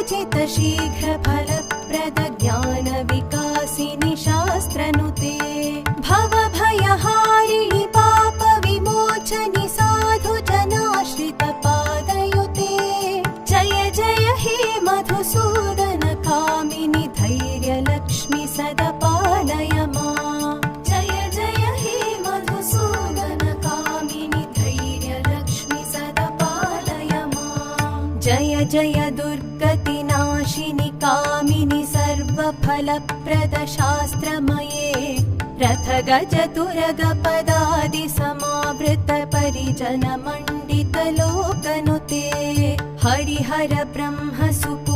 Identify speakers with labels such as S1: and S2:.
S1: विजित शीघ्र फलप्रद ज्ञान विकासिनि शास्त्रनुते भव भयहारिणि पाप विमोचनि साधु जनाश्रित पादयुते जय जय हे मधुसूदन कामिनि धैर्य लक्ष्मि सदा पालय मां जय जय हे मधुसूदन कामिनि धैर्य लक्ष्मि सदा पालय मां जय जय दुर्गति नाशिनि कामिनि सर्वफलप्रद शास्त्रमये रथ गज तुरग पदादि समावृत परिजन मण्डित लोकनुते हरिहर ब्रह्म सुख